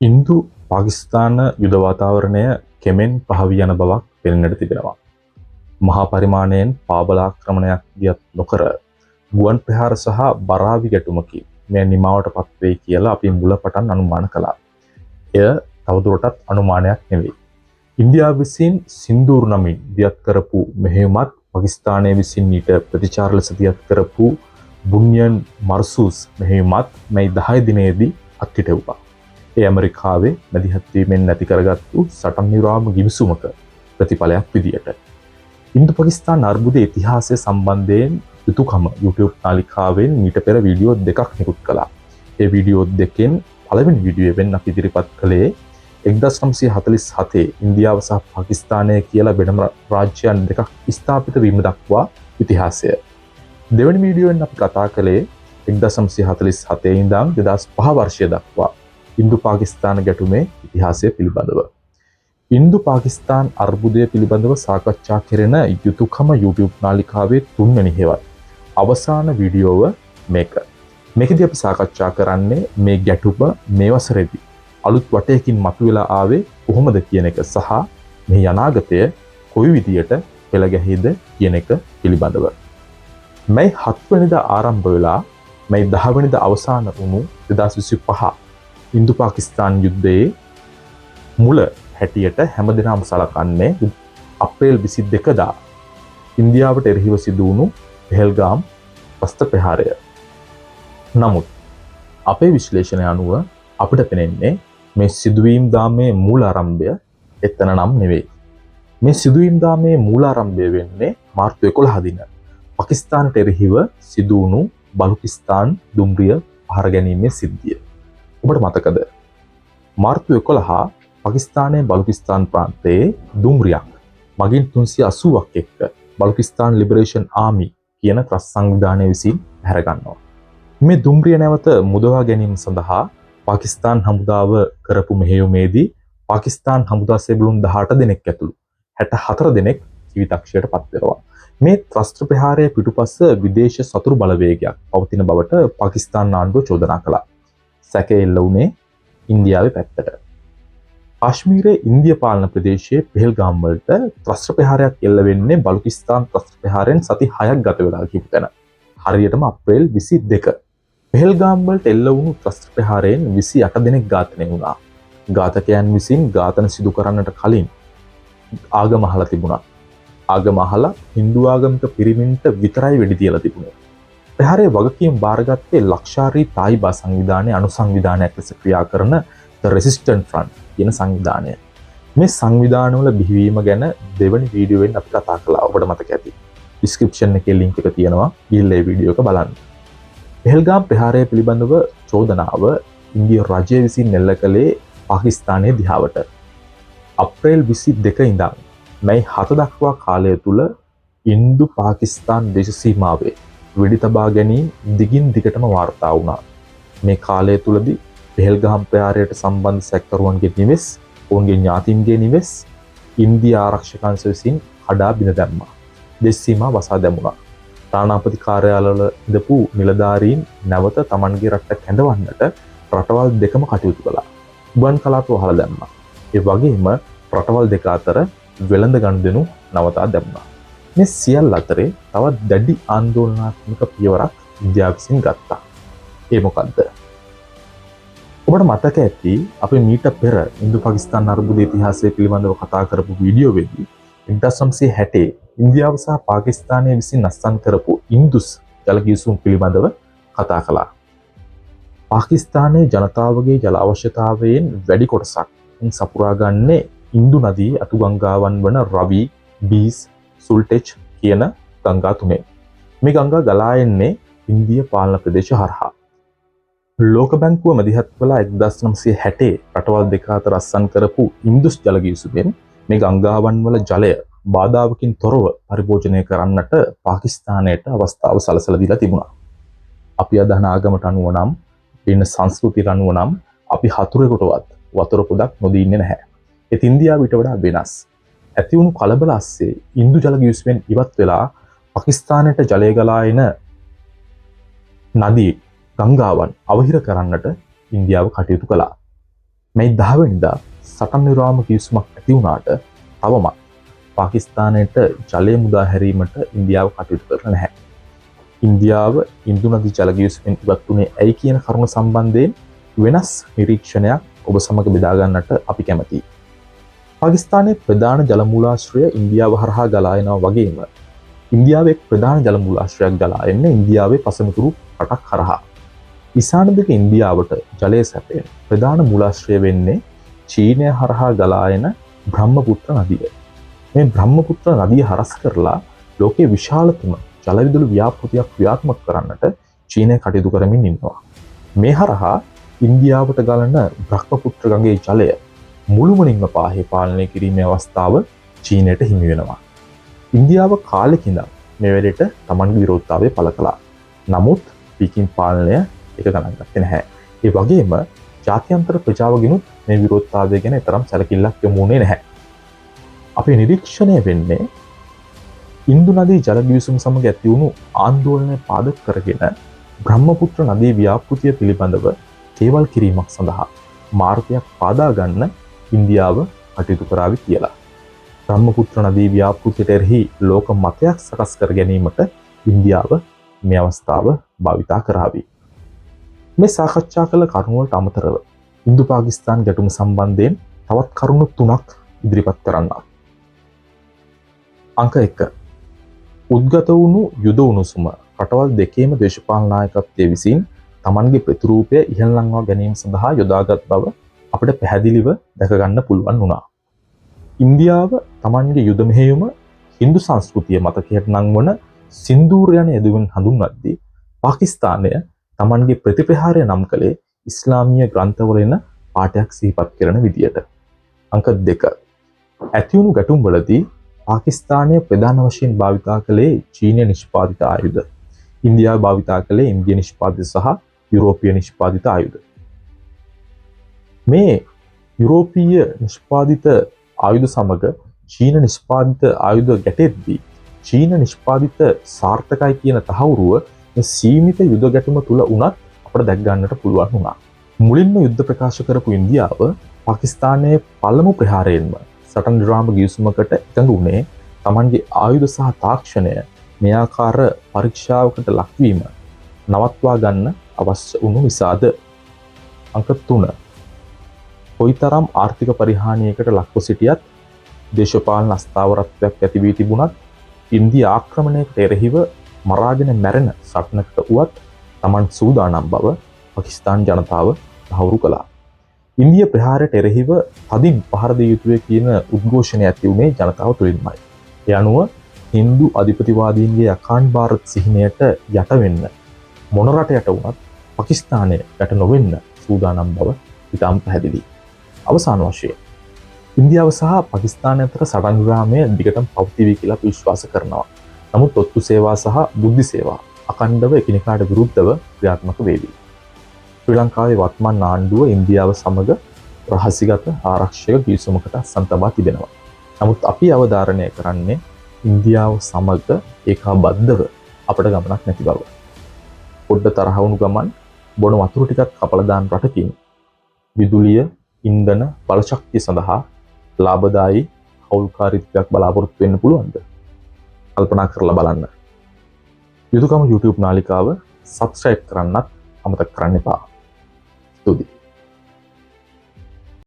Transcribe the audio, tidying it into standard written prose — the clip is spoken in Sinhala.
ඉන්දු පාකිස්තාන යුද වාතාවරණය කෙමෙන් පහවී යන බවක් පෙනෙන්නට තිබෙනවා. මහා පරිමාණයෙන් පාබලාක්‍රමණයක් දියත් නොකර ගුවන් ප්‍රහාර සහ බරාවි ගැටුමකින් මේ නිමාවට පත්වේ කියලා අපි මුලපටන් අනුමාන කළා. එය තවදුරටත් අනුමානයක් නෙවෙයි. ඉන්දියාව විසින් සින්දූර් නමින් දියත් කරපු මෙහෙයුමත් පාකිස්තානය විසින් ඊට ප්‍රතිචාර ලෙස දියත් කරපු බුන්යන් මර්සූස් මෙහෙයුමත් මේ 10 දිනේදී අත්හිටුවා. ඒ ඇමරිකාවේ මැදිහත් වීමෙන් නැති කරගත්තු සටන් නිරාම ගිවිසුමක ප්‍රතිඵලයක් විදියට ඉන්දු පාකිස්තාන අර්බුදයේ ඉතිහාසය සම්බන්ධයෙන් යුතුයකම YouTube නාලිකාවෙන් මීට පෙර වීඩියෝ දෙකක් නිකුත් කළා. ඒ වීඩියෝ දෙකෙන් පළවෙනි වීඩියෝවෙන් අපි ඉදිරිපත් කළේ 1947 ඉන්දියාව සහ පාකිස්තානය කියලා වෙනම රාජ්‍යයන් දෙකක් ස්ථාපිත වීම දක්වා ඉතිහාසය. දෙවැනි වීඩියෝවෙන් අපි කතා කළේ 1947 ඉඳන් 2005 වර්ෂය දක්වා ඉන්දු පාකිස්තාන ගැටුමේ ඉතිහාසය පිළිබඳව. ඉන්දු පාකිස්තාන් අර්බුදය පිළිබඳව සාකච්ඡා කෙරෙන යුතුයකම YouTube නාලිකාවේ 3 වෙනි හේවත් අවසාන වීඩියෝව මේක. මේකදී අපි සාකච්ඡා කරන්නේ මේ ගැටුම මේ වසරේදී අලුත් වටයකින් මතුවලා ආවේ කොහොමද කියන එක සහ මේ අනාගතය කොයි විදියට පෙළ ගැහිද කියන එක පිළිබඳව. මේ 7 වෙනිදා ආරම්භ වෙලා මේ 10 වෙනිදා අවසන් වුණු 2025 ඉන්දු පාකිස්තාන් යුද්ධයේ මුල හැටියට හැමදෙනාම සලකන්නේ අප්‍රේල් 22 දා ඉන්දියාවට එරෙහිව සිදු වුණු පෙහෙල්ගාම් වස්ත්‍ර ප්‍රහාරය. නමුත් අපේ විශ්ලේෂණය අනුව අපිට පෙනෙන්නේ මේ සිදුවීම් දාමේ මූල ආරම්භය එතන නම් නෙවෙයි. මේ සිදුවීම් දාමේ මූල ආරම්භය වෙන්නේ මාර්තු 11 දින පාකිස්තානට එරෙහිව සිදු වුණු බලුකිස්තාන් දුම්රිය පහර ගැනීමේ සිද්ධිය. ඔබට මතකද? මාර්තු 11 පාකිස්තානයේ බලුකිස්තාන් ප්‍රාන්තයේ දුම්රියක් මගින් 380ක් එක්ක බලුකිස්තාන් ලිබරේෂන් ආමි කියන ත්‍රස් සංවිධානය විසින් පැහැර ගන්නවා. මේ දුම්රිය නැවත මුදවා ගැනීම සඳහා පාකිස්තාන් හමුදාව කරපු මෙහෙයුමේදී පාකිස්තාන් හමුදා සෙබළුන් 18 දෙනෙක් ඇතුළු 64 දෙනෙක් ජීවිතක්ෂයට පත් වෙනවා. මේ ත්‍රස්ත ප්‍රහාරයේ පිටුපස විදේශ සතුරු බලවේගයක් පවතින බවට පාකිස්තාන් ආණ්ඩුව චෝදනා කළා. සැකය එල්ල වුණේ ඉන්දියාවේ පැත්තට. කාශ්මීරයේ ඉන්දිය පාලන ප්‍රදේශයේ පෙහෙල්ගාම් වලට ත්‍රස්ත ප්‍රහාරයක් එල්ල වෙන්නේ බලුකිස්තාන් ත්‍රස්ත ප්‍රහාරයෙන් සති 6ක් ගත වෙලා කියපු තැන. හරියටම අප්‍රේල් 22. පෙහෙල්ගාම් වලට එල්ල වුණු ත්‍රස්ත ප්‍රහාරයෙන් 28 දෙනෙක් ඝාතනය වුණා. ඝාතකයන් විසින් ඝාතන සිදු කරන්නට කලින් ආගම අහලා තිබුණා. ආගම අහලා Hindu ආගමික පිරිමින්ට විතරයි වෙඩි තියලා තිබුණේ. ප්‍රහාරයේ වගකීම් බාරගත්තේ ලක්ෂාරී තායිබා සංවිධානයේ අනුසංවිධානයක් ලෙස ක්‍රියා කරන The Resistance Front කියන සංවිධානය. මේ සංවිධානවල බිහිවීම ගැන දෙවැනි වීඩියෝවෙන් අපි කතා කළා. ඔබට මතක ඇති. ඩිස්ක්‍රිප්ෂන් එකේ ලින්ක් එක තියෙනවා. ගිහිල්ලා ඒ වීඩියෝ එක බලන්න. පෙහෙල්ගාම් ප්‍රහාරය පිළිබඳව චෝදනාව ඉන්දිය රජය විසින් එල්ල කළේ පාකිස්තානයේ දිහාවට. අප්‍රේල් 22 ඉඳන් මේ 7 දක්වා කාලය තුල ඉන්දු පාකිස්තාන් දේශ සීමාවේ වෙඩි තබා ගැනීම දිගින් දිගටම වාර්තා වුණා. මේ කාලය තුලදී පෙහෙල්ගාම් ප්‍රහාරයට සම්බන්ධ සැකකරුවන්ගේ නිවෙස්, ඔවුන්ගේ ඥාතීන්ගේ නිවෙස් ඉන්දිය ආරක්ෂක අංශ විසින් කඩා බිඳ දැම්මා. දේශ සීමා වසා දැමුණා. තානාපති කාර්යාලවල ඉඳපු නිලධාරීන් නැවත Tamanගේ රටට කැඳවන්නට රටවල් දෙකම කටයුතු කළා. ගුවන් කලාප වහලා දැම්මා. ඒ වගේම රටවල් දෙක අතර වෙළඳ ගනුදෙනු නවතා දැම්මා. මේ සියල්ල අතරේ තවත් දැඩි ආందోලනාත්මක පියවරක් ඉන්දියාව විසින් ගත්තා. ඒ මොකද්ද? ඔබට මතක ඇති අපි මීට පෙර ඉන්දු පාකිස්තාන අර්බුද ඉතිහාසය පිළිබඳව කතා කරපු වීඩියෝවේදී 1960 ඉන්දියාව සහ පාකිස්තානය විසින් අත්සන් කරපු ඉන්දුස් ජල ගිවිසුම් පිළිබඳව කතා කළා. පාකිස්තානයේ ජනතාවගේ ජල අවශ්‍යතාවයෙන් වැඩි කොටසක් සපුරා ගන්නේ ඉන්දු නදියේ අතුගංගාවන් වන රවි, බීස්, සුල්ටෙච් කියන ගංගා තුනේ. මේ ගංගා ගලා එන්නේ ඉන්දිය පාලන ප්‍රදේශ හරහා. ලෝක බැංකුව මැදිහත් කළා 1960 රටවල් දෙක අතර අත්සන් කරපු ඉන්දුස් ජල ගිවිසුමෙන් මේ ගංගාවන් වල ජලය බාධාවකින් තොරව පරිභෝජනය කරන්නට පාකිස්තානයට අවස්ථාව සලසලා දීලා තිබුණා. අපි අදහන ආගමට අනුව නම්, ඉන්න සංස්කෘතියට අනුව නම් අපි හතුරෙකුටවත් වතුර පොදක් නොදී ඉන්නේ නැහැ. ඒත් ඉන්දියාව ඊට වඩා වෙනස්. ඇති වුණු කලබල ASCII ඉන්දු ජල ගිවිසුමෙන් ඉවත් වෙලා පාකිස්තානයට ජලය ගලා එන නදී ගංගාවන් අවහිර කරන්නට ඉන්දියාව කටයුතු කළා. මේ 10 වෙනිදා සටන් නිරාම කිවිසුමක් ඇති වුණාට තවමත් පාකිස්තානයට ජලය මුදා හැරීමට ඉන්දියාව කටයුතු කරලා නැහැ. ඉන්දියාව ඉන්දු නදී ජල කිවිසුමෙන් ඉවත් වුණේ ඇයි කියන කරුණ සම්බන්ධයෙන් වෙනස් නිරීක්ෂණයක් ඔබ සමග බෙදා ගන්නට අපි කැමැතියි. පාකිස්තානයේ ප්‍රධාන ජල මූලාශ්‍රය ඉන්දියාව හරහා ගලා එනවා වගේම ඉන්දියාවේ ප්‍රධාන ජල මූලාශ්‍රයක් ගලා එන්නේ ඉන්දියාවේ පසමිතුරු රටක් හරහා. ඊසාන දිග ඉන්දියාවට ජලය සැපෙන ප්‍රධාන මූලාශ්‍රය වෙන්නේ චීනය හරහා ගලා එන බ්‍රහ්මපුත්‍ර නදිය. මේ බ්‍රහ්මපුත්‍ර නදිය හරස් කරලා ලෝකයේ විශාලතම ජල විදුලි ව්‍යාපෘතියක් ක්‍රියාත්මක කරන්නට චීනය කටයුතු කරමින් ඉන්නවා. මේ හරහා ඉන්දියාවට ගලන බ්‍රහ්මපුත්‍ර ගඟේ ජලය මුළුමනින්ම පාහේ පාලනය කිරීමේ අවස්ථාව චීනයට හිමි වෙනවා. ඉන්දියාව කාලෙක ඉඳන් මේ වැඩේට තමන්ගේ විරෝධතාවය පළ කළා. නමුත් පීකින් පාලනය එක ගණන් ගත්තේ නැහැ. ඒ වගේම ජාත්‍යන්තර ප්‍රජාවගෙනුත් මේ විරෝධතාවය ගැන තරම් සැලකිල්ලක් යොමු වුණේ නැහැ. අපේ නිරීක්ෂණය වෙන්නේ ඉන්දු නදී ජල ගිවිසුම සමග ඇති වුණු ආందోලනය පාදක කරගෙන බ්‍රහ්මපුත්‍ර නදී ව්‍යාපෘතිය පිළිබඳව කේවල් කිරීමක් සඳහා මාර්ගයක් පාදා ගන්න ඉන්දියාව කටයුතු කරાવી කියලා. බ්‍රහ්මපුත්‍ර නදී ව්‍යාපෘතියට එරෙහි ලෝක මතයක් සකස් කර ගැනීමට ඉන්දියාව මේ අවස්ථාව භාවිතා කරાવી. මේ සාකච්ඡා කළ කරුණු වලට අමතරව ඉන්දු පාකිස්තාන ගැටුම සම්බන්ධයෙන් තවත් කරුණු 3ක් ඉදිරිපත් කරන්න. අංක 1. උද්ගත වුණු යුද උණුසුම රටවල් දෙකේම දේශපාලන නායකත්වයේ විසින් තමන්ගේ ප්‍රතිරූපය ඉහළ නංවා ගැනීම සඳහා යොදාගත් බව අපිට පැහැදිලිව දැක ගන්න පුළුවන් වුණා. ඉන්දියාව තමන්ගේ යුද මෙහෙයුම හින්දු සංස්කෘතිය මතකයට නංවන සින්දූර යන යදුවෙන් හඳුන්වද්දී පාකිස්තානය තමන්ගේ ප්‍රතිප්‍රහාරය නම් කළේ ඉස්ලාමීය ග්‍රන්ථවල එන පාඨයක් සිහිපත් කරන විදියට. අංක 2. ඇතිවුණු ගැටුම්වලදී පාකිස්තානය ප්‍රධාන වශයෙන් භාවිතා කළේ චීනීය නිෂ්පාදිත ආයුධ. ඉන්දියාව භාවිතා කළේ ඉන්දිය නිෂ්පාදිත සහ යුරෝපීය නිෂ්පාදිත ආයුධ. මේ යුරෝපීය නිෂ්පාදිත ආයුධ සමග චීන නිෂ්පාදිත ආයුධ ගැටෙද්දී චීන නිෂ්පාදිත සාර්ථකයි කියන තහවුරුව මේ සීමිත යුද ගැටුම තුල උනත් අපිට දැක් ගන්නට පුළුවන් වුණා. මුලින්ම යුද්ධ ප්‍රකාශ කරපු ඉන්දියාව පාකිස්තානයේ පළමු ප්‍රහාරයෙන්ම සටන් විරාම ගිවිසුමකට එකඟ වුණේ Tamanගේ ආයුධ සහ තාක්ෂණය මේ ආකාර පරීක්ෂාවකට ලක්වීම නවත්වා ගන්න අවශ්‍ය වුණු නිසාද. අංක 3. කොයිතරම් ආර්ථික පරිහානියකට ලක්ව සිටියත් දේශපාලන අස්ථාවරත්වයක් ඇති වී තිබුණත් ඉන්දිය ආක්‍රමණයකට එරෙහිව මරාගෙන මැරෙන සටනකට උවත් Taman සූදානම් බව පාකිස්තාන් ජනතාව තහවුරු කළා. ඉන්දිය ප්‍රහාරයට එරෙහිව තදින් පහර දිය යුතුය කියන උද්ඝෝෂණය ඇති වුණේ ජනතාව තුළින්මයි. ඒ අනුව හින්දු අධිපතිවාදීන්ගේ අඛණ්ඩ ಭಾರತ್ සිහිනයට යට වෙන්න මොන රටයට වුණත් පාකිස්තානය යට නොවෙන්න සූදානම් බව ඉතාම පැහැදිලි. අවසාන වශයෙන් ඉන්දියාව සහ පාකිස්තානය අතර සටන් විරාමය දිගටම පවතිවි කියලා විශ්වාස කරනවා. නමුත් ඔත්තු සේවා සහ බුද්ධි සේවා අඛණ්ඩව එකිනෙකාට විරුද්ධව ක්‍රියාත්මක වේවි. ශ්‍රී ලංකාවේ වත්මන් ආණ්ඩුව ඉන්දියාව සමග රහසිගත ආරක්ෂක ගිවිසුමකට සම්බන්ධ තිබෙනවා. නමුත් අපි අවධාරණය කරන්නේ ඉන්දියාව සමග ඒකාබද්ධව අපට ගමනක් නැති බව. පොඩ්ඩ තරහ වුණු ගමන් බොන වතුර ටිකක් කපලා දාන රටකින් විදුලිය, ඉන්ධන, බලශක්තිය සඳහා ලාභදායී හවුල්කාරීත්වයක් බලාපොරොත්තු වෙන්න පුළුවන්ද? කල්පනා කරලා බලන්න. යුතුයකම YouTube නාලිකාව subscribe කරන්නත් අමතක කරන්න එපා. ස්තුතියි.